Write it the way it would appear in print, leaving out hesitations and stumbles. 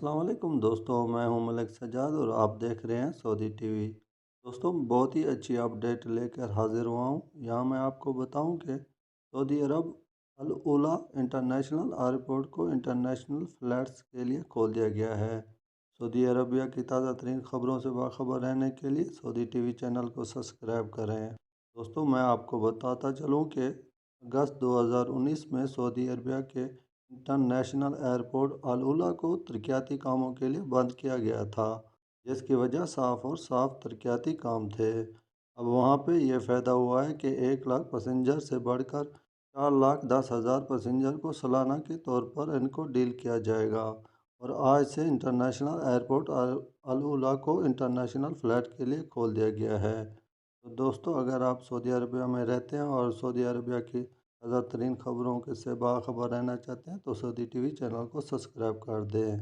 अस्सलाम वालेकुम दोस्तों, मैं हूं मलिक सज्जाद और आप देख रहे हैं सऊदी टीवी। दोस्तों, बहुत ही अच्छी अपडेट लेकर हाजिर हुआ हूं। यहाँ मैं आपको बताऊं कि सऊदी अरब अल उला इंटरनेशनल एयरपोर्ट को इंटरनेशनल फ़्लाइट्स के लिए खोल दिया गया है। सऊदी अरबिया की ताज़ा तरीन खबरों से बाखबर रहने के लिए सऊदी टीवी चैनल को सब्सक्राइब करें। दोस्तों, मैं आपको बताता चलूँ कि अगस्त 2019 में सऊदी अरबिया के इंटरनेशनल एयरपोर्ट अल उला को तरक्याती कामों के लिए बंद किया गया था, जिसकी वजह साफ और साफ तरक्याती काम थे। अब वहाँ पे ये फ़ायदा हुआ है कि 1 लाख पैसेंजर से बढ़कर 4,10,000 पैसेंजर को सालाना के तौर पर इनको डील किया जाएगा। और आज से इंटरनेशनल एयरपोर्ट अल उला को इंटरनेशनल फ़्लाइट के लिए खोल दिया गया है। तो दोस्तों, अगर आप सऊदी अरबिया में रहते हैं और सऊदी अरबिया की ताज़ा तरीन खबरों के से बाखबर रहना चाहते हैं तो सऊदी टीवी चैनल को सब्सक्राइब कर दें।